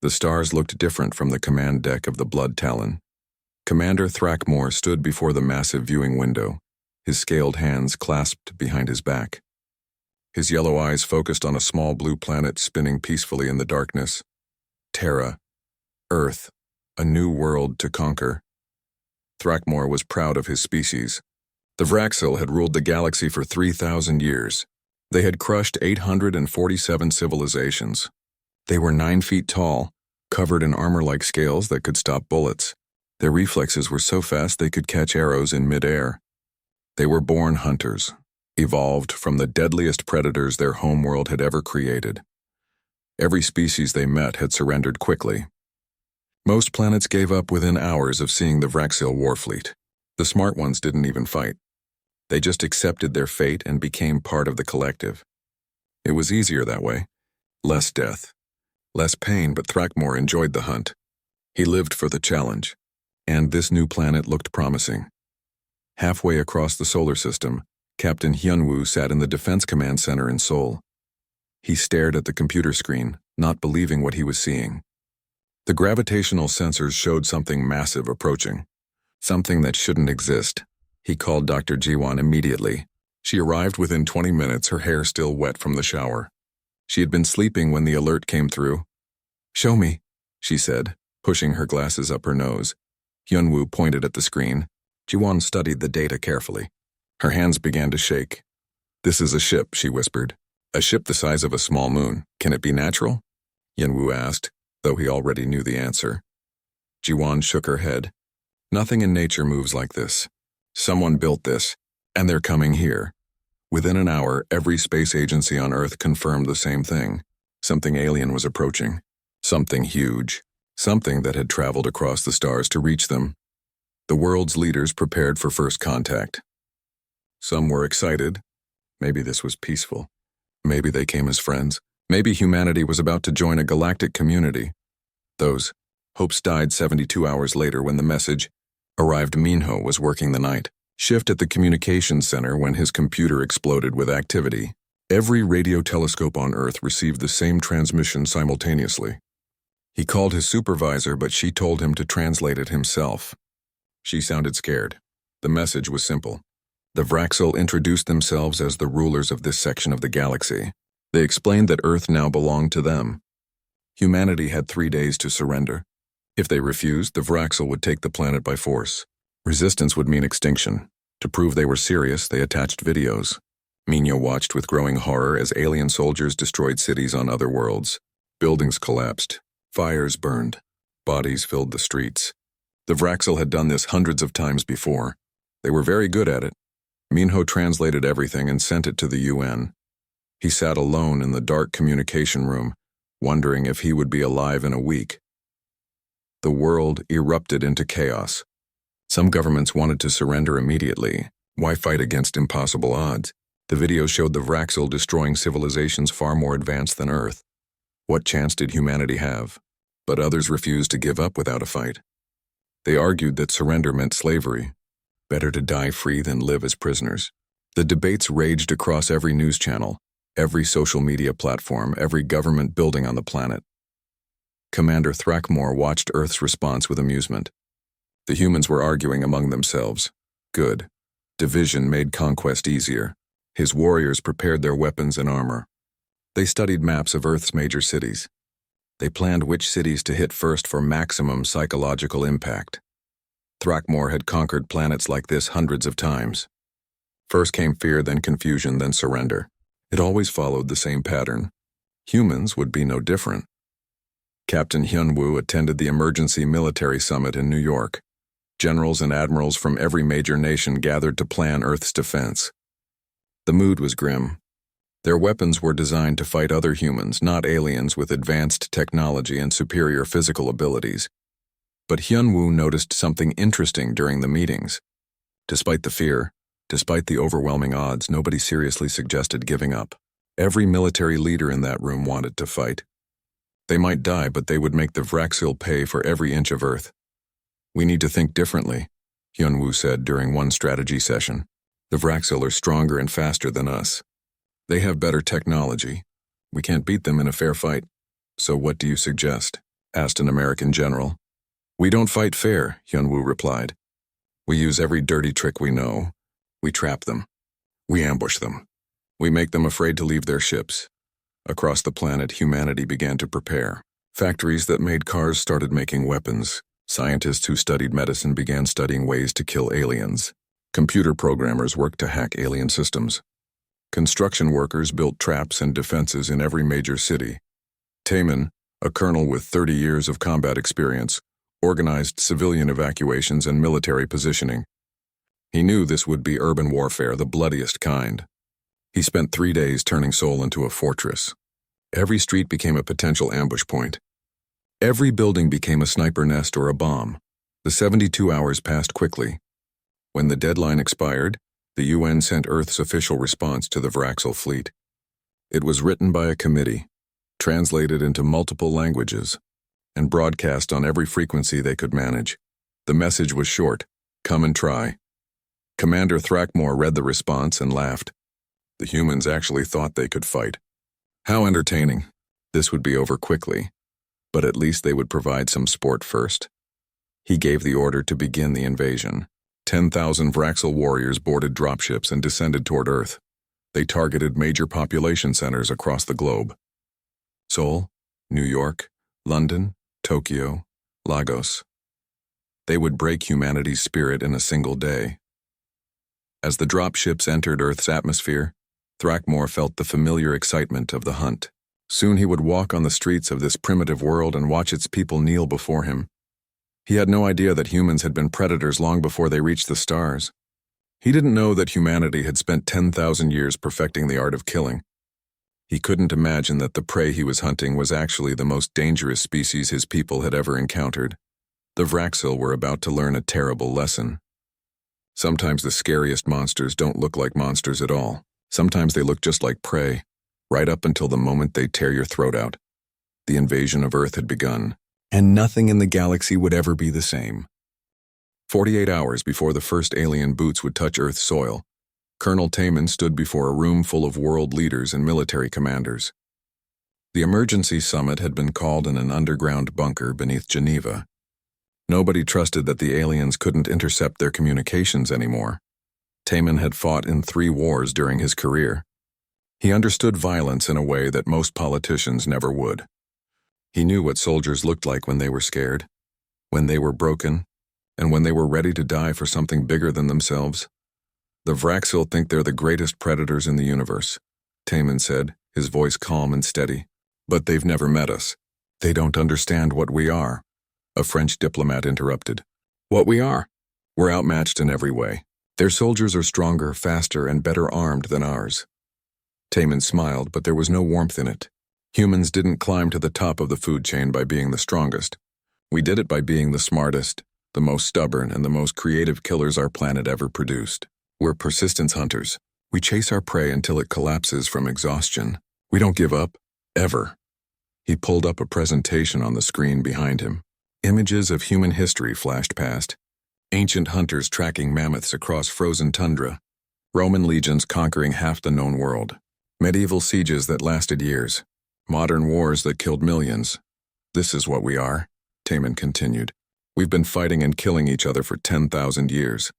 The stars looked different from the command deck of the Blood Talon. Commander Thrackmore stood before the massive viewing window, his scaled hands clasped behind his back. His yellow eyes focused on a small blue planet spinning peacefully in the darkness. Terra, Earth, a new world to conquer. Thrackmore was proud of his species. The Vraxil had ruled the galaxy for 3,000 years. They had crushed 847 civilizations. They were 9 feet tall, covered in armor-like scales that could stop bullets. Their reflexes were so fast they could catch arrows in mid-air. They were born hunters, evolved from the deadliest predators their homeworld had ever created. Every species they met had surrendered quickly. Most planets gave up within hours of seeing the Vraxil war fleet. The smart ones didn't even fight. They just accepted their fate and became part of the collective. It was easier that way. Less death. Less pain, but Thrackmore enjoyed the hunt. He lived for the challenge. And this new planet looked promising. Halfway across the solar system, Captain Hyunwoo sat in the Defense Command Center in Seoul. He stared at the computer screen, not believing what he was seeing. The gravitational sensors showed something massive approaching. Something that shouldn't exist. He called Dr. Jiwon immediately. She arrived within 20 minutes, her hair still wet from the shower. She had been sleeping when the alert came through. "Show me," she said, pushing her glasses up her nose. Hyunwoo pointed at the screen. Jiwon studied the data carefully. Her hands began to shake. "This is a ship," she whispered. "A ship the size of a small moon. Can it be natural?" Hyunwoo asked, though he already knew the answer. Jiwon shook her head. "Nothing in nature moves like this. Someone built this, and they're coming here." Within an hour, every space agency on Earth confirmed the same thing. Something alien was approaching. Something huge. Something that had traveled across the stars to reach them. The world's leaders prepared for first contact. Some were excited. Maybe this was peaceful. Maybe they came as friends. Maybe humanity was about to join a galactic community. Those hopes died 72 hours later when the message arrived. Minho was working the night shift at the communications center when his computer exploded with activity. Every radio telescope on Earth received the same transmission simultaneously. He called his supervisor, but she told him to translate it himself. She sounded scared. The message was simple. The Vraxil introduced themselves as the rulers of this section of the galaxy. They explained that Earth now belonged to them. Humanity had 3 days to surrender. If they refused, the Vraxil would take the planet by force. Resistance would mean extinction. To prove they were serious, they attached videos. Minho watched with growing horror as alien soldiers destroyed cities on other worlds. Buildings collapsed. Fires burned. Bodies filled the streets. The Vraxil had done this hundreds of times before. They were very good at it. Minho translated everything and sent it to the UN. He sat alone in the dark communication room, wondering if he would be alive in a week. The world erupted into chaos. Some governments wanted to surrender immediately. Why fight against impossible odds? The video showed the Vraxil destroying civilizations far more advanced than Earth. What chance did humanity have? But others refused to give up without a fight. They argued that surrender meant slavery. Better to die free than live as prisoners. The debates raged across every news channel, every social media platform, every government building on the planet. Commander Thrackmore watched Earth's response with amusement. The humans were arguing among themselves. Good. Division made conquest easier. His warriors prepared their weapons and armor. They studied maps of Earth's major cities. They planned which cities to hit first for maximum psychological impact. Thrackmore had conquered planets like this hundreds of times. First came fear, then confusion, then surrender. It always followed the same pattern. Humans would be no different. Captain Hyunwoo attended the emergency military summit in New York. Generals and admirals from every major nation gathered to plan Earth's defense. The mood was grim. Their weapons were designed to fight other humans, not aliens with advanced technology and superior physical abilities. But Hyunwoo noticed something interesting during the meetings. Despite the fear, despite the overwhelming odds, nobody seriously suggested giving up. Every military leader in that room wanted to fight. They might die, but they would make the Vraxil pay for every inch of Earth. "We need to think differently," Hyunwoo said during one strategy session. "The Vraxil are stronger and faster than us. They have better technology. We can't beat them in a fair fight. So what do you suggest?" asked an American general. We don't fight fair, Hyunwoo replied. We use every dirty trick we know. We trap them. We ambush them. We make them afraid to leave their ships. Across the planet, humanity began to prepare. Factories that made cars started making weapons. Scientists who studied medicine began studying ways to kill aliens. Computer programmers worked to hack alien systems. Construction workers built traps and defenses in every major city. Taemin, a colonel with 30 years of combat experience, organized civilian evacuations and military positioning. He knew this would be urban warfare, the bloodiest kind. He spent 3 days turning Seoul into a fortress. Every street became a potential ambush point. Every building became a sniper nest or a bomb. The 72 hours passed quickly. When the deadline expired, the UN sent Earth's official response to the Vraxel fleet. It was written by a committee, translated into multiple languages, and broadcast on every frequency they could manage. The message was short: come and try. Commander Thrackmore read the response and laughed. The humans actually thought they could fight. How entertaining. This would be over quickly, but at least they would provide some sport first. He gave the order to begin the invasion. 10,000 Vraxel warriors boarded dropships and descended toward Earth. They targeted major population centers across the globe. Seoul, New York, London, Tokyo, Lagos. They would break humanity's spirit in a single day. As the dropships entered Earth's atmosphere, Thrackmore felt the familiar excitement of the hunt. Soon he would walk on the streets of this primitive world and watch its people kneel before him. He had no idea that humans had been predators long before they reached the stars. He didn't know that humanity had spent 10,000 years perfecting the art of killing. He couldn't imagine that the prey he was hunting was actually the most dangerous species his people had ever encountered. The Vraxel were about to learn a terrible lesson. Sometimes the scariest monsters don't look like monsters at all. Sometimes they look just like prey, right up until the moment they tear your throat out. The invasion of Earth had begun, and nothing in the galaxy would ever be the same. 48 hours before the first alien boots would touch Earth's soil, Colonel Taemin stood before a room full of world leaders and military commanders. The emergency summit had been called in an underground bunker beneath Geneva. Nobody trusted that the aliens couldn't intercept their communications anymore. Taemin had fought in 3 wars during his career. He understood violence in a way that most politicians never would. He knew what soldiers looked like when they were scared, when they were broken, and when they were ready to die for something bigger than themselves. The Vraxel think they're the greatest predators in the universe, Taemin said, his voice calm and steady. But they've never met us. They don't understand what we are. A French diplomat interrupted. What we are? We're outmatched in every way. Their soldiers are stronger, faster, and better armed than ours. Taemin smiled, but there was no warmth in it. Humans didn't climb to the top of the food chain by being the strongest. We did it by being the smartest, the most stubborn, and the most creative killers our planet ever produced. We're persistence hunters. We chase our prey until it collapses from exhaustion. We don't give up, ever. He pulled up a presentation on the screen behind him. Images of human history flashed past. Ancient hunters tracking mammoths across frozen tundra. Roman legions conquering half the known world. Medieval sieges that lasted years. Modern wars that killed millions. This is what we are, Taemin continued. We've been fighting and killing each other for 10,000 years.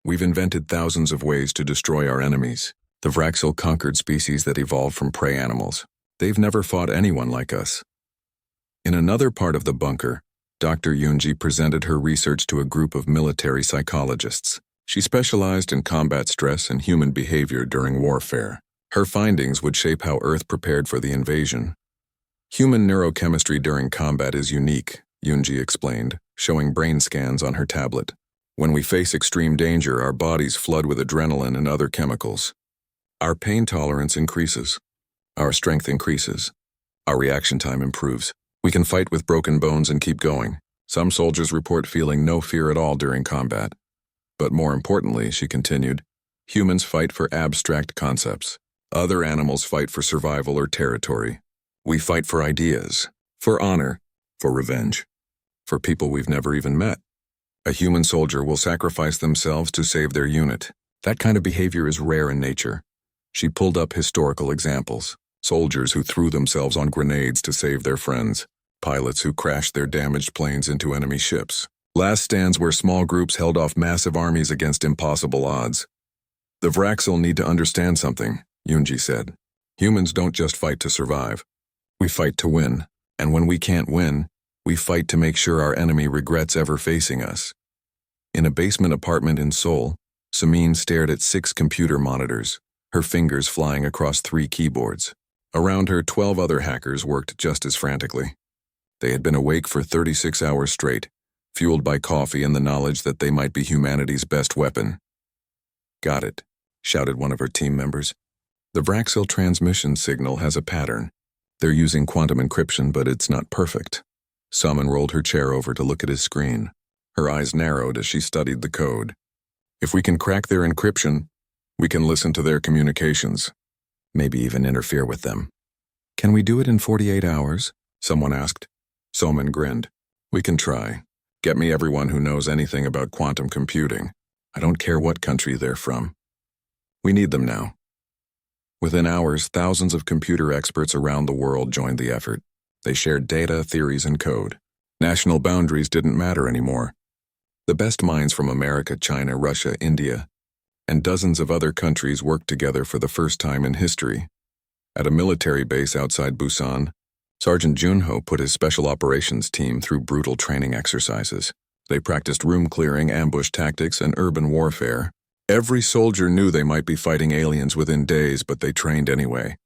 We've invented thousands of ways to destroy our enemies. The Vraxel conquered species that evolved from prey animals. They've never fought anyone like us. In another part of the bunker, Dr. Yoonji presented her research to a group of military psychologists. She specialized in combat stress and human behavior during warfare. Her findings would shape how Earth prepared for the invasion. Human neurochemistry during combat is unique, Yoonji explained, showing brain scans on her tablet. When we face extreme danger, our bodies flood with adrenaline and other chemicals. Our pain tolerance increases. Our strength increases. Our reaction time improves. We can fight with broken bones and keep going. Some soldiers report feeling no fear at all during combat. But more importantly, she continued, humans fight for abstract concepts. Other animals fight for survival or territory. We fight for ideas, for honor, for revenge, for people we've never even met. A human soldier will sacrifice themselves to save their unit. That kind of behavior is rare in nature. She pulled up historical examples. Soldiers who threw themselves on grenades to save their friends. pilots who crashed their damaged planes into enemy ships. Last stands where small groups held off massive armies against impossible odds. The Vraxil need to understand something, Yunji said. Humans don't just fight to survive. We fight to win, and when we can't win, we fight to make sure our enemy regrets ever facing us. In a basement apartment in Seoul, Samin stared at 6 computer monitors, her fingers flying across 3 keyboards. Around her, 12 other hackers worked just as frantically. They had been awake for 36 hours straight, fueled by coffee and the knowledge that they might be humanity's best weapon. "Got it," shouted one of her team members. "The Vraxil transmission signal has a pattern. They're using quantum encryption, but it's not perfect." Samin rolled her chair over to look at his screen. Her eyes narrowed as she studied the code. "If we can crack their encryption, we can listen to their communications. Maybe even interfere with them." "Can we do it in 48 hours?" someone asked. Samin grinned. "We can try. Get me everyone who knows anything about quantum computing. I don't care what country they're from. We need them now." Within hours, thousands of computer experts around the world joined the effort. They shared data, theories, and code. National boundaries didn't matter anymore. The best minds from America, China, Russia, India, and dozens of other countries worked together for the first time in history. At a military base outside Busan, Sergeant Junho put his special operations team through brutal training exercises. They practiced room clearing, ambush tactics, and urban warfare. Every soldier knew they might be fighting aliens within days, but they trained anyway.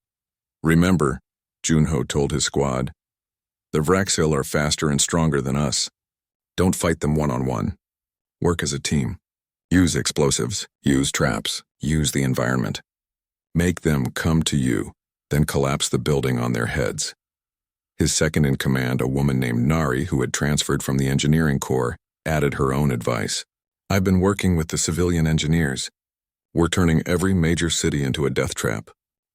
"Remember," Junho told his squad, "the Vraxil are faster and stronger than us. Don't fight them one-on-one. Work as a team. Use explosives, use traps, use the environment. Make them come to you, then collapse the building on their heads." His second-in-command, a woman named Nari, who had transferred from the engineering corps, added her own advice. "I've been working with the civilian engineers. We're turning every major city into a death trap.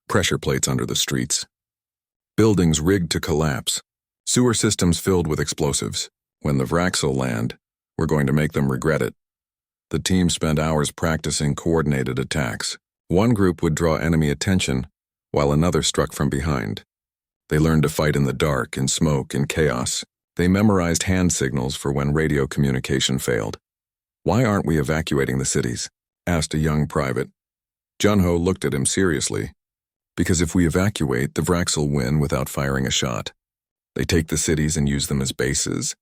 Pressure plates under the streets. Buildings rigged to collapse. Sewer systems filled with explosives. When the Vraxil land, we're going to make them regret it." The team spent hours practicing coordinated attacks. One group would draw enemy attention, while another struck from behind. They learned to fight in the dark, in smoke, in chaos. They memorized hand signals for when radio communication failed. "Why aren't we evacuating the cities?" asked a young private. Junho looked at him seriously. "Because if we evacuate, the Vraxil win without firing a shot. They take the cities and use them as bases.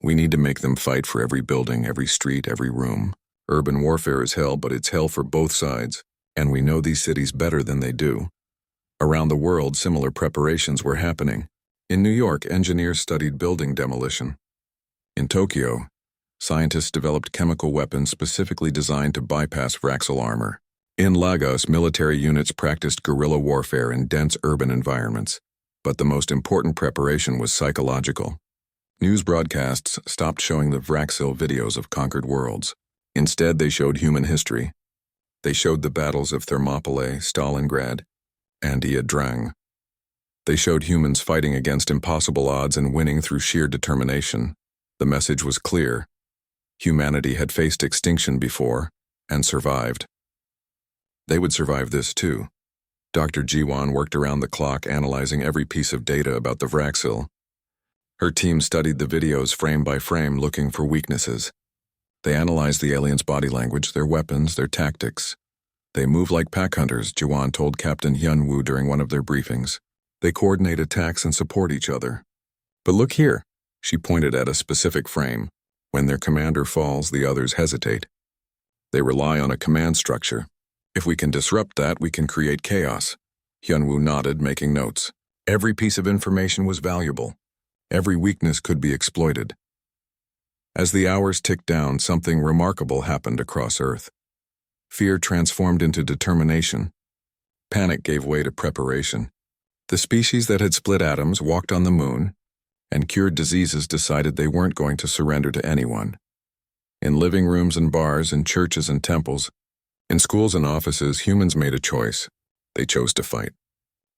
We need to make them fight for every building, every street, every room. Urban warfare is hell, but it's hell for both sides, and we know these cities better than they do." Around the world, similar preparations were happening. In New York, engineers studied building demolition. In Tokyo, scientists developed chemical weapons specifically designed to bypass Vraxil armor. In Lagos, military units practiced guerrilla warfare in dense urban environments. But the most important preparation was psychological. News broadcasts stopped showing the Vraxil videos of conquered worlds. Instead, they showed human history. They showed the battles of Thermopylae, Stalingrad, and Drang. They showed humans fighting against impossible odds and winning through sheer determination. The message was clear. Humanity had faced extinction before and survived. They would survive this too. Dr. Jiwan worked around the clock analyzing every piece of data about the Vraxil. Her team studied the videos frame by frame looking for weaknesses. They analyzed the aliens' body language, their weapons, their tactics. "They move like pack hunters," Jiwan told Captain Hyun-woo during one of their briefings. "They coordinate attacks and support each other. But look here," she pointed at a specific frame. "When their commander falls, the others hesitate. They rely on a command structure. If we can disrupt that, we can create chaos." Hyun-woo nodded, making notes. Every piece of information was valuable. Every weakness could be exploited. As the hours ticked down, something remarkable happened across Earth. Fear transformed into determination. Panic gave way to preparation. The species that had split atoms, walked on the moon, and cured diseases decided they weren't going to surrender to anyone. In living rooms and bars, in churches and temples, in schools and offices, humans made a choice. They chose to fight.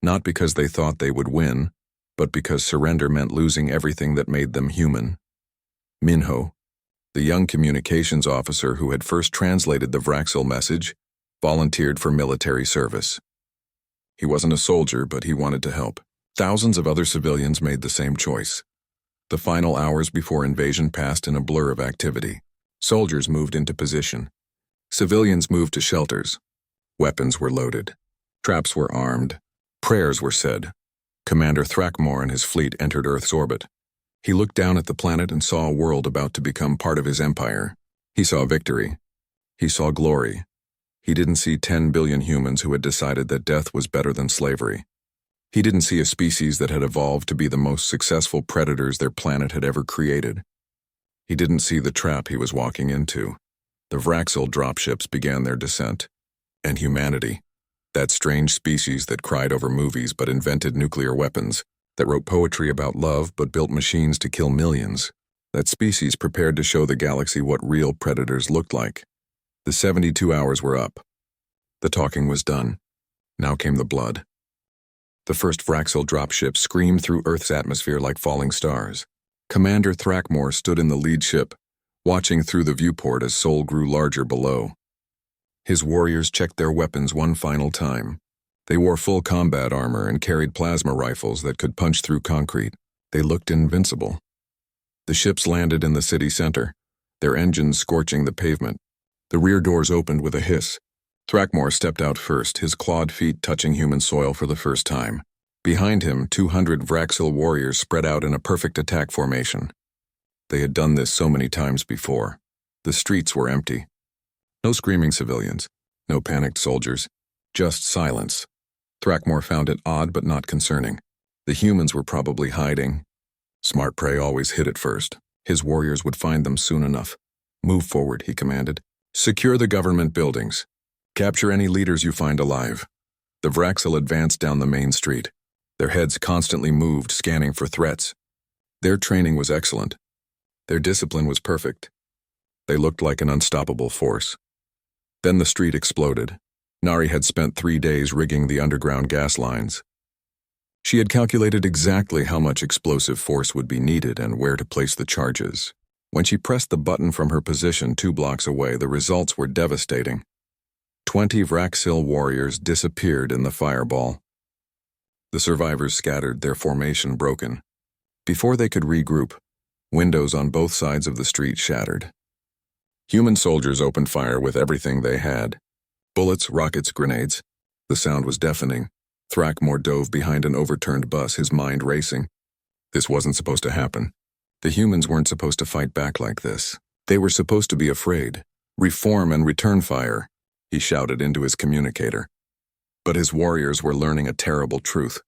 Not because they thought they would win, but because surrender meant losing everything that made them human. Minho, the young communications officer who had first translated the Vraxil message, volunteered for military service. He wasn't a soldier, but he wanted to help. Thousands of other civilians made the same choice. The final hours before invasion passed in a blur of activity. Soldiers moved into position. Civilians moved to shelters. Weapons were loaded. Traps were armed. Prayers were said. Commander Thrackmore and his fleet entered Earth's orbit. He looked down at the planet and saw a world about to become part of his empire. He saw victory. He saw glory. He didn't see 10 billion humans who had decided that death was better than slavery. He didn't see a species that had evolved to be the most successful predators their planet had ever created. He didn't see the trap he was walking into. The Vraxil dropships began their descent. And humanity, that strange species that cried over movies but invented nuclear weapons, that wrote poetry about love but built machines to kill millions, that species prepared to show the galaxy what real predators looked like. The 72 hours were up. The talking was done. Now came the blood. The first Vraxil dropship screamed through Earth's atmosphere like falling stars. Commander Thrackmore stood in the lead ship, watching through the viewport as Sol grew larger below. His warriors checked their weapons one final time. They wore full combat armor and carried plasma rifles that could punch through concrete. They looked invincible. The ships landed in the city center, their engines scorching the pavement. The rear doors opened with a hiss. Thrackmore stepped out first, his clawed feet touching human soil for the first time. Behind him, 200 Vraxil warriors spread out in a perfect attack formation. They had done this so many times before. The streets were empty. No screaming civilians, no panicked soldiers, just silence. Thrackmore found it odd but not concerning. The humans were probably hiding. Smart prey always hid it first. His warriors would find them soon enough. Move forward, he commanded. Secure the government buildings. Capture any leaders you find alive. The Vraxil advanced down the main street. Their heads constantly moved, scanning for threats. Their training was excellent. Their discipline was perfect. They looked like an unstoppable force. Then the street exploded. Nari had spent 3 days rigging the underground gas lines. She had calculated exactly how much explosive force would be needed and where to place the charges. When she pressed the button from her position 2 blocks away, the results were devastating. 20 Vraxil warriors disappeared in the fireball. The survivors scattered, their formation broken. Before they could regroup, windows on both sides of the street shattered. Human soldiers opened fire with everything they had. Bullets, rockets, grenades. The sound was deafening. Thrackmore dove behind an overturned bus, his mind racing. This wasn't supposed to happen. The humans weren't supposed to fight back like this. They were supposed to be afraid. Reform and return fire, he shouted into his communicator. But his warriors were learning a terrible truth.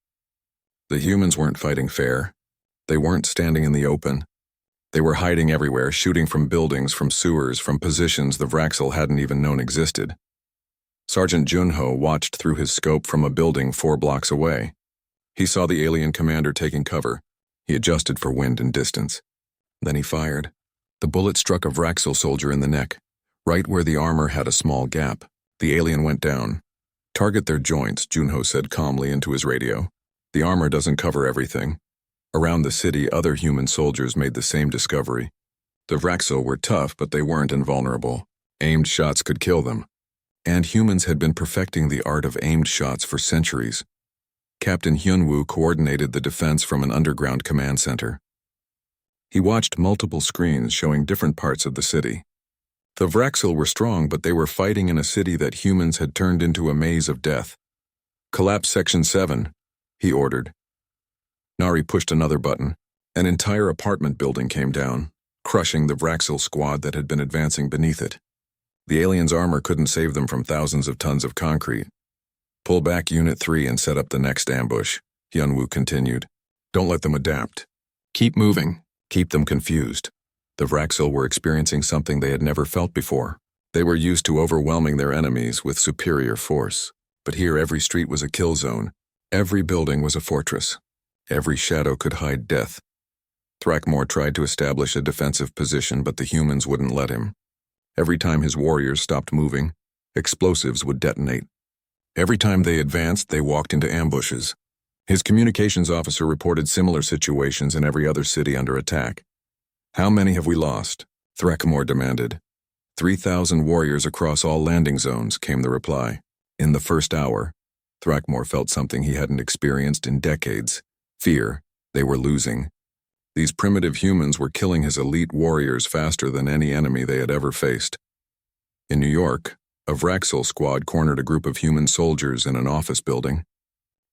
The humans weren't fighting fair. They weren't standing in the open. They were hiding everywhere, shooting from buildings, from sewers, from positions the Vraxil hadn't even known existed. Sergeant Junho watched through his scope from a building 4 blocks away. He saw the alien commander taking cover. He adjusted for wind and distance. Then he fired. The bullet struck a Vraxil soldier in the neck, right where the armor had a small gap. The alien went down. Target their joints, Junho said calmly into his radio. The armor doesn't cover everything. Around the city, other human soldiers made the same discovery. The Vraxil were tough, but they weren't invulnerable. Aimed shots could kill them. And humans had been perfecting the art of aimed shots for centuries. Captain Hyunwoo coordinated the defense from an underground command center. He watched multiple screens showing different parts of the city. The Vraxil were strong, but they were fighting in a city that humans had turned into a maze of death. Collapse Section 7, he ordered. Nari pushed another button. An entire apartment building came down, crushing the Vraxil squad that had been advancing beneath it. The aliens' armor couldn't save them from thousands of tons of concrete. Pull back Unit 3 and set up the next ambush, Hyunwoo continued. Don't let them adapt. Keep moving. Keep them confused. The Vraxil were experiencing something they had never felt before. They were used to overwhelming their enemies with superior force. But here every street was a kill zone. Every building was a fortress. Every shadow could hide death. Thrackmore tried to establish a defensive position, but the humans wouldn't let him. Every time his warriors stopped moving, explosives would detonate. Every time they advanced, they walked into ambushes. His communications officer reported similar situations in every other city under attack. How many have we lost? Thrackmore demanded. 3,000 warriors across all landing zones, came the reply. In the first hour, Thrackmore felt something he hadn't experienced in decades. Fear. They were losing. These primitive humans were killing his elite warriors faster than any enemy they had ever faced. In New York, a Vraxil squad cornered a group of human soldiers in an office building.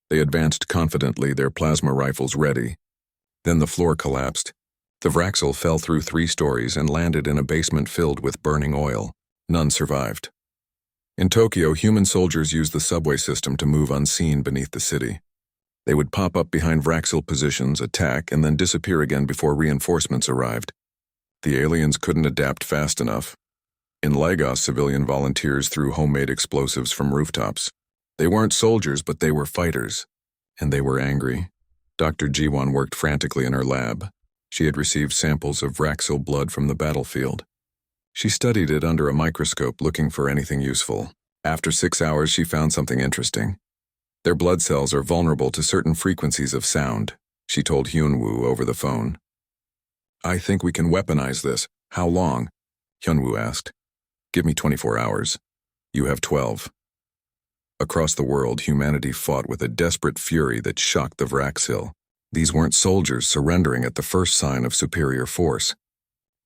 They advanced confidently, their plasma rifles ready. Then the floor collapsed. The Vraxil fell through 3 stories and landed in a basement filled with burning oil. None survived. In Tokyo, human soldiers used the subway system to move unseen beneath the city. They would pop up behind Vraxil positions, attack, and then disappear again before reinforcements arrived. The aliens couldn't adapt fast enough. In Lagos, civilian volunteers threw homemade explosives from rooftops. They weren't soldiers, but they were fighters. And they were angry. Dr. Jiwon worked frantically in her lab. She had received samples of Vraxil blood from the battlefield. She studied it under a microscope, looking for anything useful. After 6 hours, she found something interesting. Their blood cells are vulnerable to certain frequencies of sound, she told Hyunwoo over the phone. I think we can weaponize this. How long? Hyunwoo asked. Give me 24 hours. You have 12. Across the world, humanity fought with a desperate fury that shocked the Vraxil. These weren't soldiers surrendering at the first sign of superior force.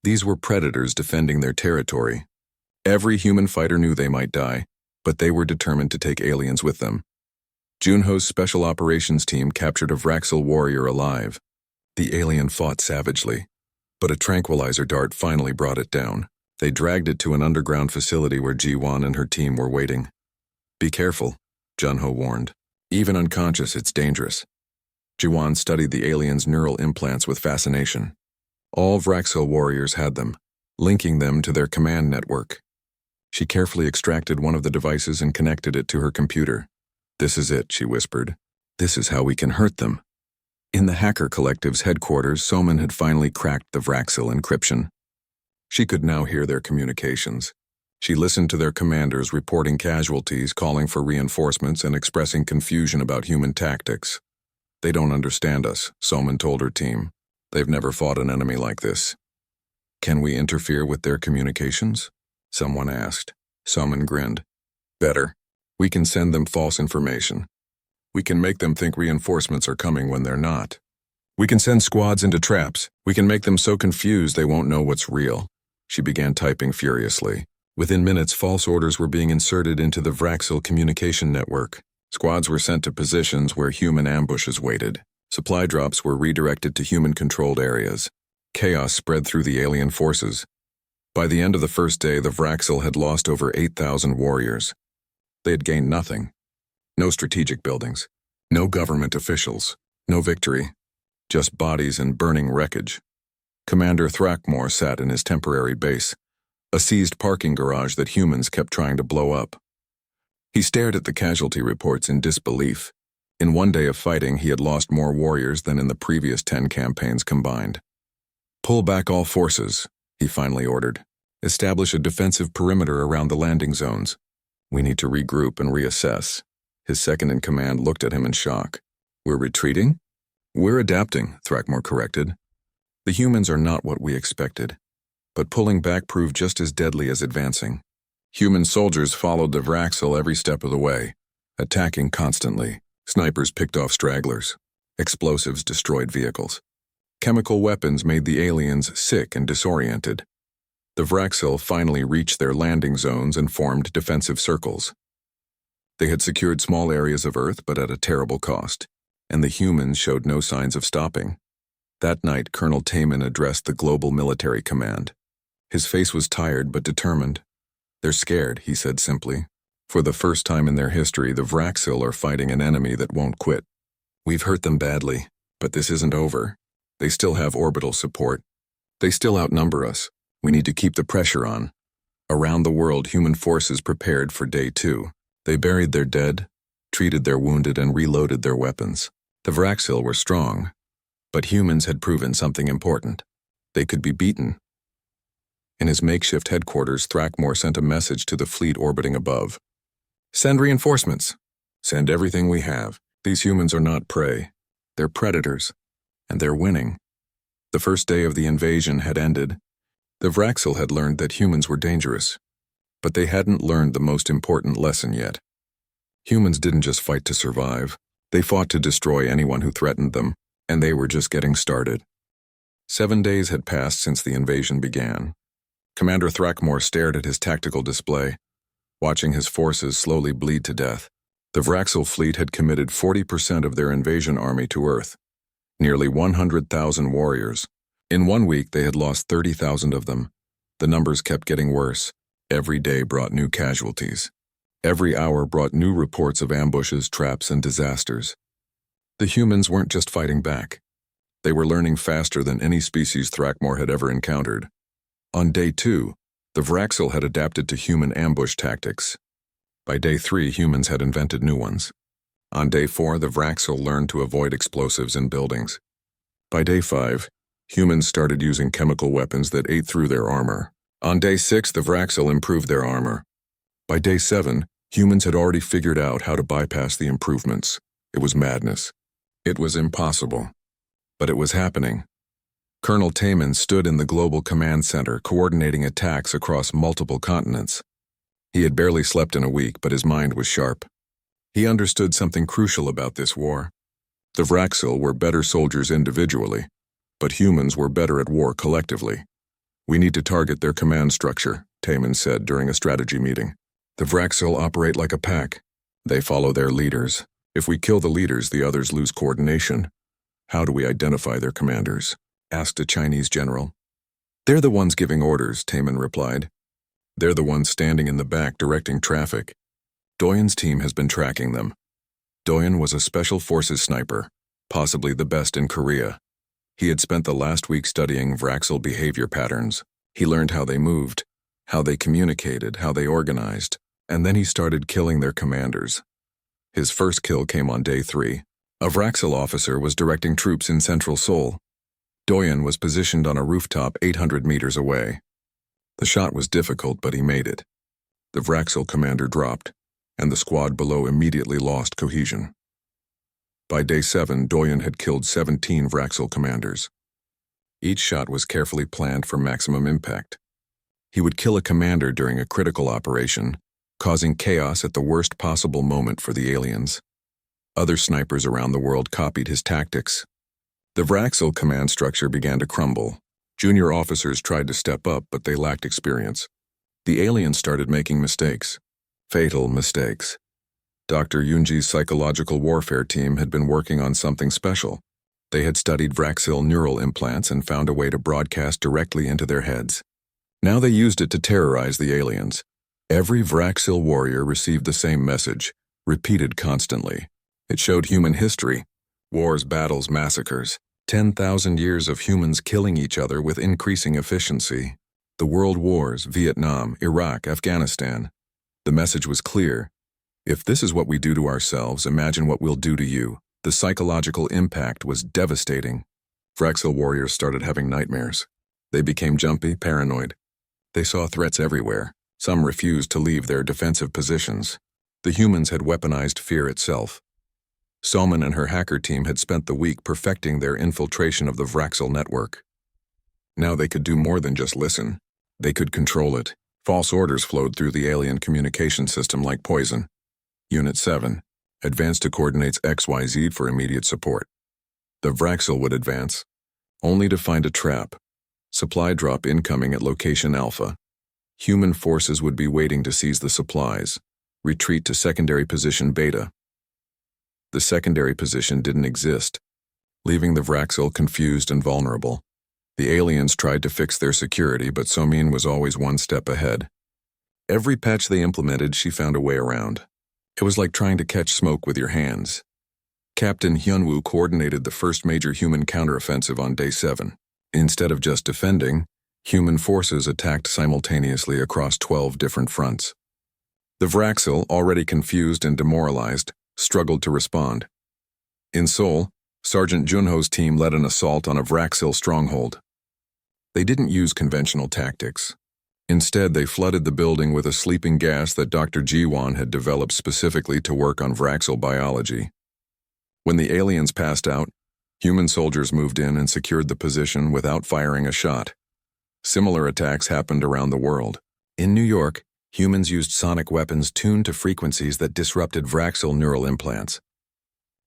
These were predators defending their territory. Every human fighter knew they might die, but they were determined to take aliens with them. Junho's special operations team captured a Vraxil warrior alive. The alien fought savagely, but a tranquilizer dart finally brought it down. They dragged it to an underground facility where Jiwon and her team were waiting. Be careful, Junho warned. Even unconscious, it's dangerous. Jiwon studied the alien's neural implants with fascination. All Vraxil warriors had them, linking them to their command network. She carefully extracted one of the devices and connected it to her computer. This is it, she whispered. This is how we can hurt them. In the hacker collective's headquarters, Soman had finally cracked the Vraxil encryption. She could now hear their communications. She listened to their commanders reporting casualties, calling for reinforcements, and expressing confusion about human tactics. They don't understand us, Soman told her team. They've never fought an enemy like this. Can we interfere with their communications? Someone asked. Soman grinned. Better. We can send them false information. We can make them think reinforcements are coming when they're not. We can send squads into traps. We can make them so confused they won't know what's real. She began typing furiously. Within minutes, false orders were being inserted into the Vraxil communication network. Squads were sent to positions where human ambushes waited. Supply drops were redirected to human-controlled areas. Chaos spread through the alien forces. By the end of the first day, the Vraxil had lost over 8,000 warriors. They had gained nothing. No strategic buildings. No government officials. No victory. Just bodies and burning wreckage. Commander Thrackmore sat in his temporary base, a seized parking garage that humans kept trying to blow up. He stared at the casualty reports in disbelief. In one day of fighting, he had lost more warriors than in the previous 10 campaigns combined. Pull back all forces, he finally ordered. Establish a defensive perimeter around the landing zones. We need to regroup and reassess. His second-in-command looked at him in shock. We're retreating? We're adapting, Thrackmore corrected. The humans are not what we expected, but pulling back proved just as deadly as advancing. Human soldiers followed the Vraxil every step of the way, attacking constantly. Snipers picked off stragglers. Explosives destroyed vehicles. Chemical weapons made the aliens sick and disoriented. The Vraxil finally reached their landing zones and formed defensive circles. They had secured small areas of Earth, but at a terrible cost, and the humans showed no signs of stopping. That night, Colonel Taman addressed the Global Military Command. His face was tired but determined. They're scared, he said simply. For the first time in their history, the Vraxil are fighting an enemy that won't quit. We've hurt them badly, but this isn't over. They still have orbital support. They still outnumber us. We need to keep the pressure on. Around the world, human forces prepared for day 2. They buried their dead, treated their wounded, and reloaded their weapons. The Vraxil were strong, but humans had proven something important. They could be beaten. In his makeshift headquarters, Thrackmore sent a message to the fleet orbiting above. Send reinforcements. Send everything we have. These humans are not prey. They're predators, and they're winning. The first day of the invasion had ended. The Vraxil had learned that humans were dangerous, but they hadn't learned the most important lesson yet. Humans didn't just fight to survive. They fought to destroy anyone who threatened them, and they were just getting started. 7 days had passed since the invasion began. Commander Thrackmore stared at his tactical display, watching his forces slowly bleed to death. The Vraxil fleet had committed 40% of their invasion army to Earth, nearly 100,000 warriors. In 1 week, they had lost 30,000 of them. The numbers kept getting worse. Every day brought new casualties. Every hour brought new reports of ambushes, traps, and disasters. The humans weren't just fighting back. They were learning faster than any species Thrackmore had ever encountered. On day 2, the Vraxil had adapted to human ambush tactics. By day 3, humans had invented new ones. On day 4, the Vraxil learned to avoid explosives in buildings. By day 5, humans started using chemical weapons that ate through their armor. On day 6, the Vraxil improved their armor. By day 7, humans had already figured out how to bypass the improvements. It was madness. It was impossible. But it was happening. Colonel Taman stood in the Global Command Center coordinating attacks across multiple continents. He had barely slept in a week, but his mind was sharp. He understood something crucial about this war. The Vraxil were better soldiers individually, but humans were better at war collectively. "We need to target their command structure," Taman said during a strategy meeting. "The Vraxil operate like a pack. They follow their leaders. If we kill the leaders, the others lose coordination. How do we identify their commanders?" asked a Chinese general. "They're the ones giving orders," Taman replied. "They're the ones standing in the back directing traffic. Doyen's team has been tracking them." Doyen was a special forces sniper, possibly the best in Korea. He had spent the last week studying Vraxil behavior patterns. He learned how they moved, how they communicated, how they organized, and then he started killing their commanders. His first kill came on day 3. A Vraxil officer was directing troops in central Seoul. Doyen was positioned on a rooftop 800 meters away. The shot was difficult, but he made it. The Vraxil commander dropped, and the squad below immediately lost cohesion. By day 7, Doyen had killed 17 Vraxil commanders. Each shot was carefully planned for maximum impact. He would kill a commander during a critical operation, causing chaos at the worst possible moment for the aliens. Other snipers around the world copied his tactics. The Vraxil command structure began to crumble. Junior officers tried to step up, but they lacked experience. The aliens started making mistakes. Fatal mistakes. Dr. Yunji's psychological warfare team had been working on something special. They had studied Vraxil neural implants and found a way to broadcast directly into their heads. Now they used it to terrorize the aliens. Every Vraxil warrior received the same message, repeated constantly. It showed human history, wars, battles, massacres, 10,000 years of humans killing each other with increasing efficiency. The world wars, Vietnam, Iraq, Afghanistan. The message was clear. If this is what we do to ourselves, imagine what we'll do to you. The psychological impact was devastating. Vraxil warriors started having nightmares. They became jumpy, paranoid. They saw threats everywhere. Some refused to leave their defensive positions. The humans had weaponized fear itself. Soman and her hacker team had spent the week perfecting their infiltration of the Vraxil network. Now they could do more than just listen. They could control it. False orders flowed through the alien communication system like poison. Unit 7. Advance to coordinates XYZ for immediate support. The Vraxil would advance, only to find a trap. Supply drop incoming at location Alpha. Human forces would be waiting to seize the supplies. Retreat to secondary position Beta. The secondary position didn't exist, leaving the Vraxil confused and vulnerable. The aliens tried to fix their security, but Somin was always one step ahead. Every patch they implemented, she found a way around. It was like trying to catch smoke with your hands. Captain Hyunwoo coordinated the first major human counteroffensive on day 7. Instead of just defending, human forces attacked simultaneously across 12 different fronts. The Vraxil, already confused and demoralized, struggled to respond. In Seoul, Sergeant Junho's team led an assault on a Vraxil stronghold. They didn't use conventional tactics. Instead, they flooded the building with a sleeping gas that Dr. Jiwon had developed specifically to work on Vraxil biology. When the aliens passed out, human soldiers moved in and secured the position without firing a shot. Similar attacks happened around the world. In New York, humans used sonic weapons tuned to frequencies that disrupted Vraxil neural implants.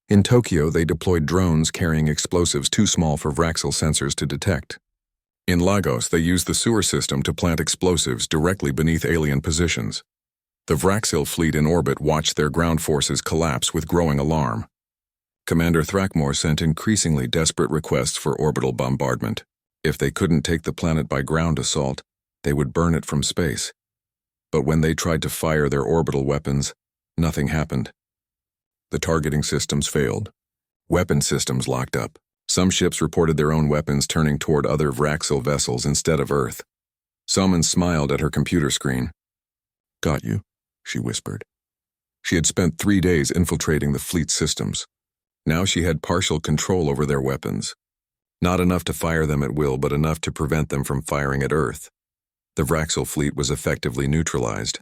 In Tokyo, they deployed drones carrying explosives too small for Vraxel sensors to detect. In Lagos, they used the sewer system to plant explosives directly beneath alien positions. The Vraxil fleet in orbit watched their ground forces collapse with growing alarm. Commander Thrackmore sent increasingly desperate requests for orbital bombardment. If they couldn't take the planet by ground assault, they would burn it from space. But when they tried to fire their orbital weapons, nothing happened. The targeting systems failed. Weapon systems locked up. Some ships reported their own weapons turning toward other Vraxil vessels instead of Earth. Salmon smiled at her computer screen. "Got you," she whispered. She had spent 3 days infiltrating the fleet's systems. Now she had partial control over their weapons. Not enough to fire them at will, but enough to prevent them from firing at Earth. The Vraxil fleet was effectively neutralized.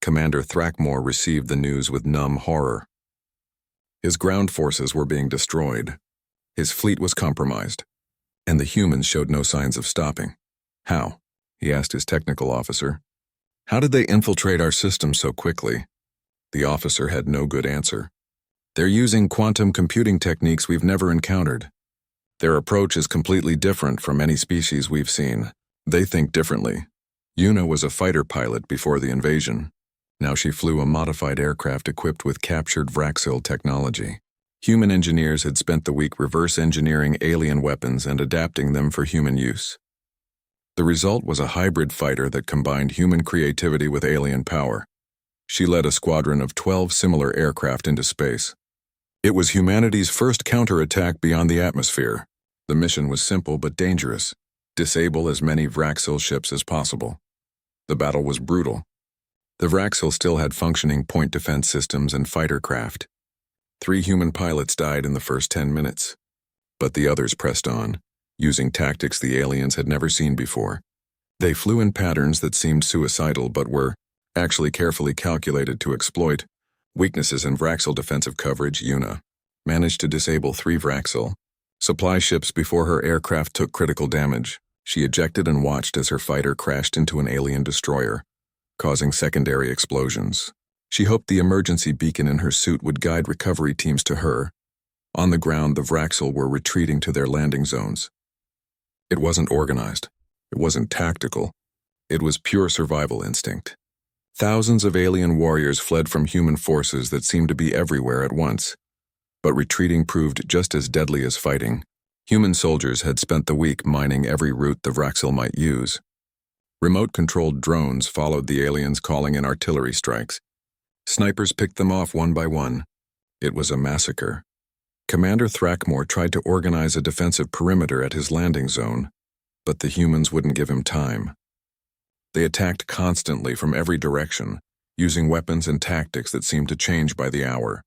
Commander Thrackmore received the news with numb horror. His ground forces were being destroyed. His fleet was compromised, and the humans showed no signs of stopping. "How?" he asked his technical officer. "How did they infiltrate our system so quickly?" The officer had no good answer. "They're using quantum computing techniques we've never encountered. Their approach is completely different from any species we've seen. They think differently." Yuna was a fighter pilot before the invasion. Now she flew a modified aircraft equipped with captured Vraxil technology. Human engineers had spent the week reverse engineering alien weapons and adapting them for human use. The result was a hybrid fighter that combined human creativity with alien power. She led a squadron of 12 similar aircraft into space. It was humanity's first counterattack beyond the atmosphere. The mission was simple but dangerous: disable as many Vraxil ships as possible. The battle was brutal. The Vraxil still had functioning point defense systems and fighter craft. 3 human pilots died in the first 10 minutes. But the others pressed on, using tactics the aliens had never seen before. They flew in patterns that seemed suicidal but were actually carefully calculated to exploit weaknesses in Vraxil defensive coverage. Yuna managed to disable 3 Vraxil supply ships before her aircraft took critical damage. She ejected and watched as her fighter crashed into an alien destroyer, causing secondary explosions. She hoped the emergency beacon in her suit would guide recovery teams to her. On the ground, the Vraxil were retreating to their landing zones. It wasn't organized. It wasn't tactical. It was pure survival instinct. Thousands of alien warriors fled from human forces that seemed to be everywhere at once. But retreating proved just as deadly as fighting. Human soldiers had spent the week mining every route the Vraxil might use. Remote-controlled drones followed the aliens, calling in artillery strikes. Snipers picked them off one by one. It was a massacre. Commander Thrackmore tried to organize a defensive perimeter at his landing zone, but the humans wouldn't give him time. They attacked constantly from every direction, using weapons and tactics that seemed to change by the hour.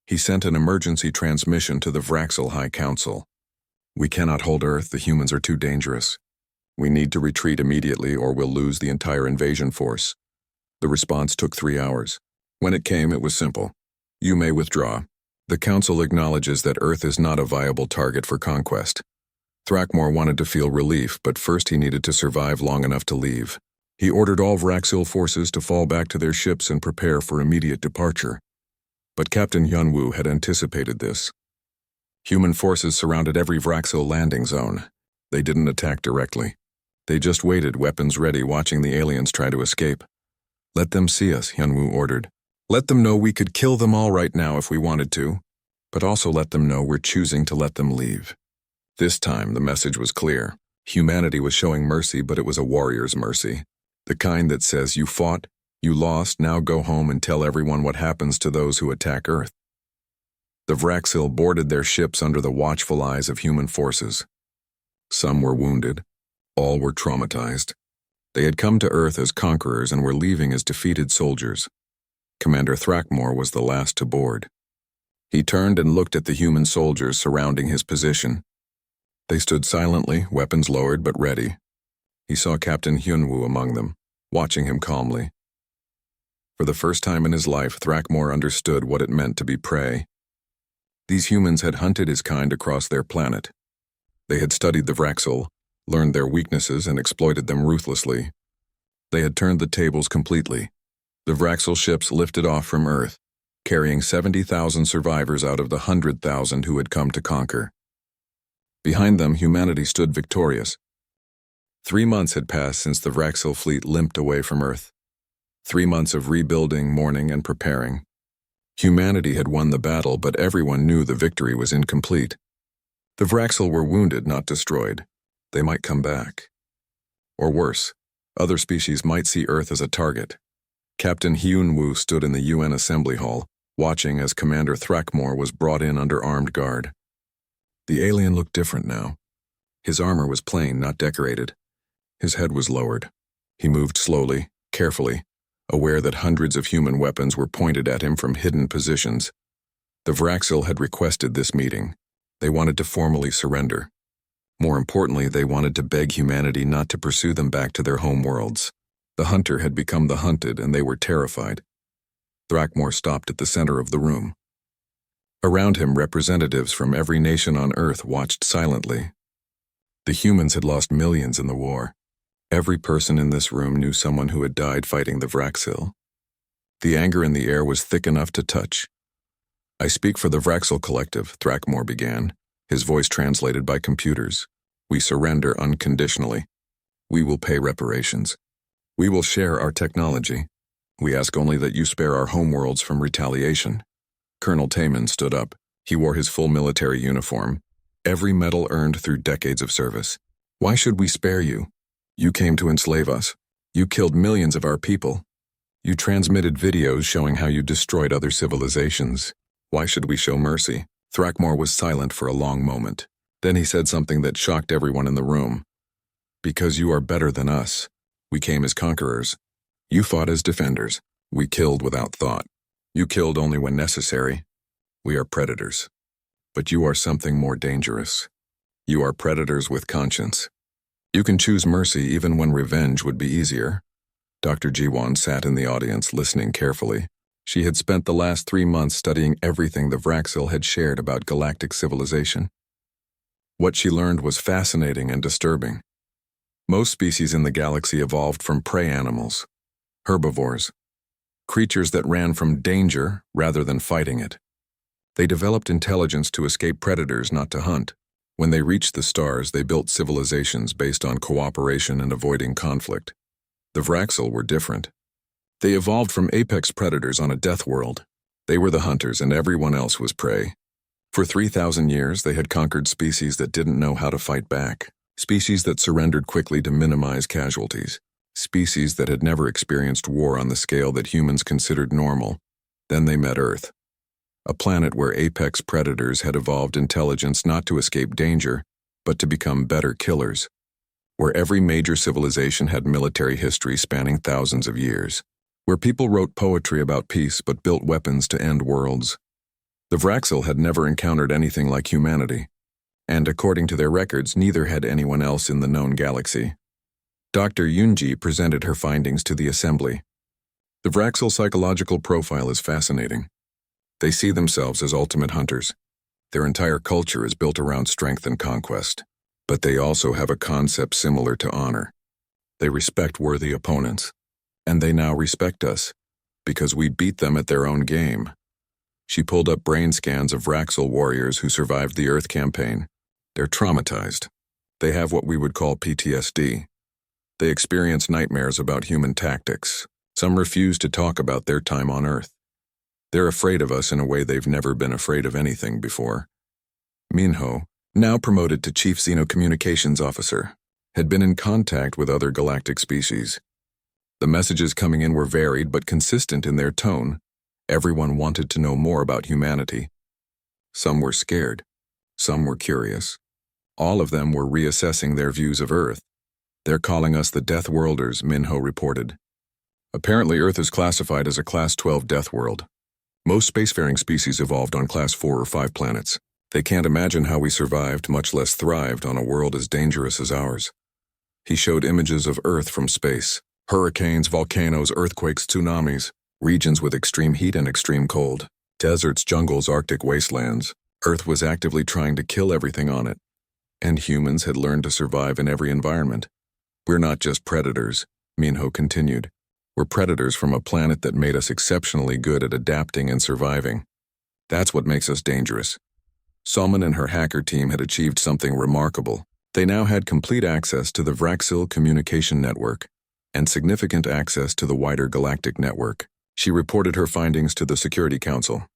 He sent an emergency transmission to the Vraxil High Council. "We cannot hold Earth. The humans are too dangerous. We need to retreat immediately or we'll lose the entire invasion force." The response took 3 hours. When it came, it was simple. "You may withdraw. The Council acknowledges that Earth is not a viable target for conquest." Thrackmore wanted to feel relief, but first he needed to survive long enough to leave. He ordered all Vraxil forces to fall back to their ships and prepare for immediate departure. But Captain Hyunwoo had anticipated this. Human forces surrounded every Vraxil landing zone. They didn't attack directly. They just waited, weapons ready, watching the aliens try to escape. "Let them see us," Hyunwoo ordered. "Let them know we could kill them all right now if we wanted to, but also let them know we're choosing to let them leave." This time, the message was clear. Humanity was showing mercy, but it was a warrior's mercy. The kind that says, "You fought, you lost, now go home and tell everyone what happens to those who attack Earth." The Vraxil boarded their ships under the watchful eyes of human forces. Some were wounded. All were traumatized. They had come to Earth as conquerors and were leaving as defeated soldiers. Commander Thrackmore was the last to board. He turned and looked at the human soldiers surrounding his position. They stood silently, weapons lowered but ready. He saw Captain Hyunwoo among them, watching him calmly. For the first time in his life, Thrackmore understood what it meant to be prey. These humans had hunted his kind across their planet. They had studied the Vraxil, learned their weaknesses, and exploited them ruthlessly. They had turned the tables completely. The Vraxil ships lifted off from Earth. carrying 70,000 survivors out of the 100,000 who had come to conquer. Behind them, humanity stood victorious. 3 months had passed since the Vraxil fleet limped away from Earth. 3 months of rebuilding, mourning, and preparing. Humanity had won the battle, but everyone knew the victory was incomplete. The Vraxil were wounded, not destroyed. They might come back. Or worse, other species might see Earth as a target. Captain Hyun-woo stood in the UN Assembly Hall, watching as Commander Thrackmore was brought in under armed guard. The alien looked different now. His armor was plain, not decorated. His head was lowered. He moved slowly, carefully, aware that hundreds of human weapons were pointed at him from hidden positions. The Vraxil had requested this meeting. They wanted to formally surrender. More importantly, they wanted to beg humanity not to pursue them back to their home worlds. The hunter had become the hunted, and they were terrified. Thrackmore stopped at the center of the room. Around him, representatives from every nation on Earth watched silently. The humans had lost millions in the war. Every person in this room knew someone who had died fighting the Vraxil. The anger in the air was thick enough to touch. "I speak for the Vraxil Collective," Thrackmore began, his voice translated by computers. "We surrender unconditionally. We will pay reparations. We will share our technology. We ask only that you spare our homeworlds from retaliation." Colonel Taman stood up. He wore his full military uniform, every medal earned through decades of service. "Why should we spare you? You came to enslave us. You killed millions of our people. You transmitted videos showing how you destroyed other civilizations. Why should we show mercy?" Thrackmore was silent for a long moment. Then he said something that shocked everyone in the room. "Because you are better than us. We came as conquerors. You fought as defenders. We killed without thought. You killed only when necessary. We are predators. But you are something more dangerous. You are predators with conscience. You can choose mercy even when revenge would be easier." Dr. Jiwon sat in the audience, listening carefully. She had spent the last 3 months studying everything the Vraxil had shared about galactic civilization. What she learned was fascinating and disturbing. Most species in the galaxy evolved from prey animals, herbivores, creatures that ran from danger rather than fighting it. They developed intelligence to escape predators, not to hunt. When they reached the stars, they built civilizations based on cooperation and avoiding conflict. The Vraxil were different. They evolved from apex predators on a death world. They were the hunters and everyone else was prey. For 3,000 years, they had conquered species that didn't know how to fight back, species that surrendered quickly to minimize casualties, species that had never experienced war on the scale that humans considered normal. Then they met Earth, a planet where apex predators had evolved intelligence not to escape danger, but to become better killers, where every major civilization had military history spanning thousands of years, where people wrote poetry about peace but built weapons to end worlds. The Vraxil had never encountered anything like humanity, and according to their records, neither had anyone else in the known galaxy. Dr. Yunji presented her findings to the assembly. The Vraxil psychological profile is fascinating. They see themselves as ultimate hunters. Their entire culture is built around strength and conquest, but they also have a concept similar to honor. They respect worthy opponents, and they now respect us, because we beat them at their own game. She pulled up brain scans of Vraxil warriors who survived the Earth campaign. They're traumatized. They have what we would call PTSD. They experience nightmares about human tactics. Some refuse to talk about their time on Earth. They're afraid of us in a way they've never been afraid of anything before. Minho, now promoted to Chief Xenocommunications Officer, had been in contact with other galactic species. The messages coming in were varied but consistent in their tone. Everyone wanted to know more about humanity. Some were scared. Some were curious. All of them were reassessing their views of Earth. "They're calling us the Death Worlders," Minho reported. "Apparently Earth is classified as a Class 12 death world. Most spacefaring species evolved on Class 4 or 5 planets. They can't imagine how we survived, much less thrived, on a world as dangerous as ours." He showed images of Earth from space. Hurricanes, volcanoes, earthquakes, tsunamis, regions with extreme heat and extreme cold, deserts, jungles, Arctic wastelands. Earth was actively trying to kill everything on it, and humans had learned to survive in every environment. "We're not just predators," Minho continued. We're predators from a planet that made us exceptionally good at adapting and surviving. That's what makes us dangerous. Salman and her hacker team had achieved something remarkable. They now had complete access to the Vraxil communication network and significant access to the wider galactic network. She reported her findings to the Security Council.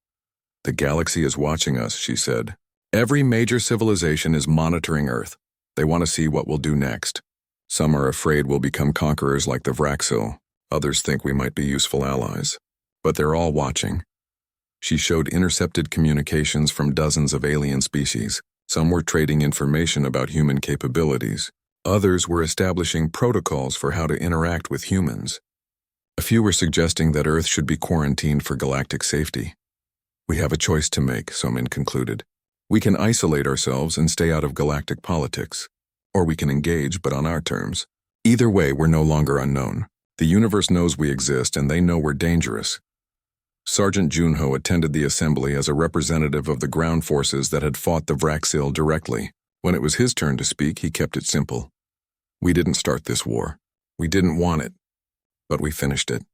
"The galaxy is watching us," she said. "Every major civilization is monitoring Earth. They want to see what we'll do next. Some are afraid we'll become conquerors like the Vraxil. Others think we might be useful allies. But they're all watching." She showed intercepted communications from dozens of alien species. Some were trading information about human capabilities. Others were establishing protocols for how to interact with humans. A few were suggesting that Earth should be quarantined for galactic safety. "We have a choice to make," Somin concluded. "We can isolate ourselves and stay out of galactic politics. Or we can engage, but on our terms. Either way, we're no longer unknown. The universe knows we exist, and they know we're dangerous." Sergeant Junho attended the assembly as a representative of the ground forces that had fought the Vraxil directly. When it was his turn to speak, he kept it simple. "We didn't start this war. We didn't want it. But we finished it.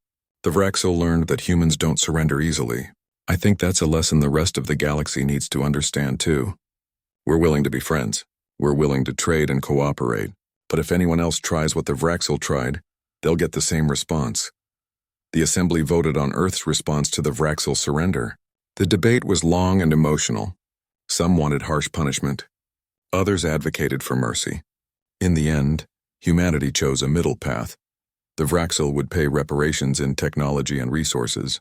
The Vraxil learned that humans don't surrender easily. I think that's a lesson the rest of the galaxy needs to understand too. We're willing to be friends. We're willing to trade and cooperate. But if anyone else tries what the Vraxil tried, they'll get the same response." The assembly voted on Earth's response to the Vraxil surrender. The debate was long and emotional. Some wanted harsh punishment. Others advocated for mercy. In the end, humanity chose a middle path. The Vraxil would pay reparations in technology and resources.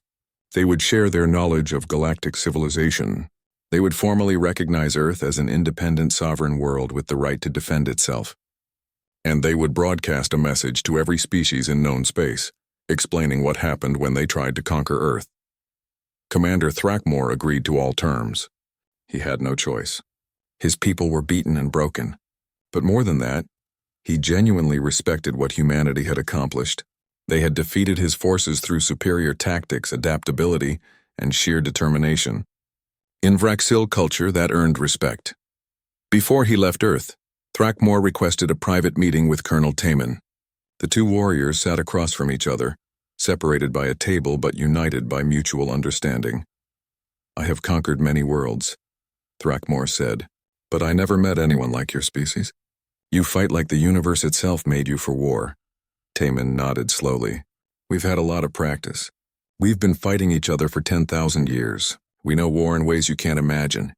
They would share their knowledge of galactic civilization. They would formally recognize Earth as an independent sovereign world with the right to defend itself. And they would broadcast a message to every species in known space, explaining what happened when they tried to conquer Earth. Commander Thrackmore agreed to all terms. He had no choice. His people were beaten and broken. But more than that, he genuinely respected what humanity had accomplished. They had defeated his forces through superior tactics, adaptability, and sheer determination. In Vraxil culture, that earned respect. Before he left Earth, Thrackmore requested a private meeting with Colonel Taman. The two warriors sat across from each other, separated by a table but united by mutual understanding. "I have conquered many worlds," Thrackmore said, "but I never met anyone like your species. You fight like the universe itself made you for war." Taman nodded slowly. "We've had a lot of practice. We've been fighting each other for 10,000 years. We know war in ways you can't imagine."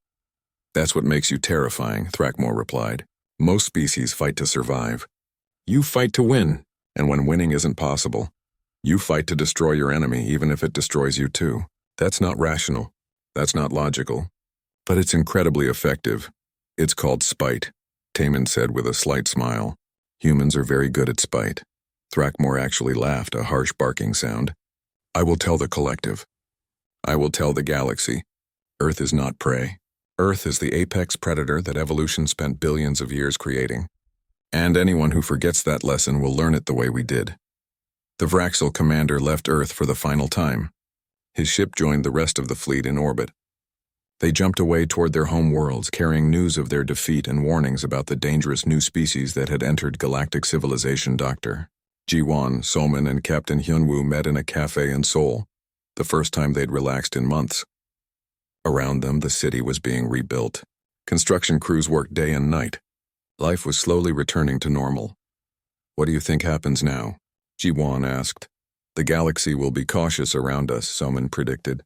"That's what makes you terrifying," Thrackmore replied. "Most species fight to survive. You fight to win, and when winning isn't possible, you fight to destroy your enemy even if it destroys you too. That's not rational. That's not logical. But it's incredibly effective. It's called spite," Taman said with a slight smile. "Humans are very good at spite." Thrackmore actually laughed, a harsh barking sound. "I will tell the collective. I will tell the galaxy. Earth is not prey. Earth is the apex predator that evolution spent billions of years creating. And anyone who forgets that lesson will learn it the way we did." The Vraxil commander left Earth for the final time. His ship joined the rest of the fleet in orbit. They jumped away toward their home worlds, carrying news of their defeat and warnings about the dangerous new species that had entered galactic civilization. Dr. Jiwon, Soman, and Captain Hyunwoo met in a cafe in Seoul, the first time they'd relaxed in months. Around them, the city was being rebuilt. Construction crews worked day and night. Life was slowly returning to normal. "What do you think happens now?" Jiwon asked. "The galaxy will be cautious around us," Soman predicted.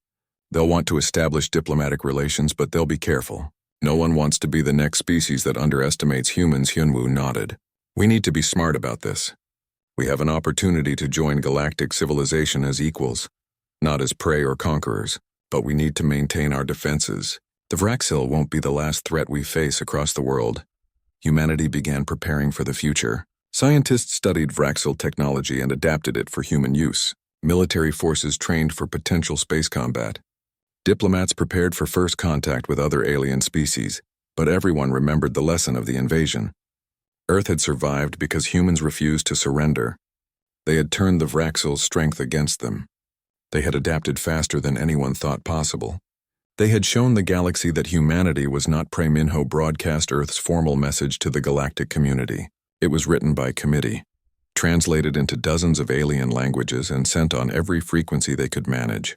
"They'll want to establish diplomatic relations, but they'll be careful. No one wants to be the next species that underestimates humans." Hyunwoo nodded. "We need to be smart about this. We have an opportunity to join galactic civilization as equals, not as prey or conquerors, but we need to maintain our defenses. The Vraxil won't be the last threat we face across the world." Humanity began preparing for the future. Scientists studied Vraxil technology and adapted it for human use. Military forces trained for potential space combat. Diplomats prepared for first contact with other alien species, but everyone remembered the lesson of the invasion. Earth had survived because humans refused to surrender. They had turned the Vraxil's strength against them. They had adapted faster than anyone thought possible. They had shown the galaxy that humanity was not prey. Minho broadcast Earth's formal message to the galactic community. It was written by committee. translated into dozens of alien languages and sent on every frequency they could manage.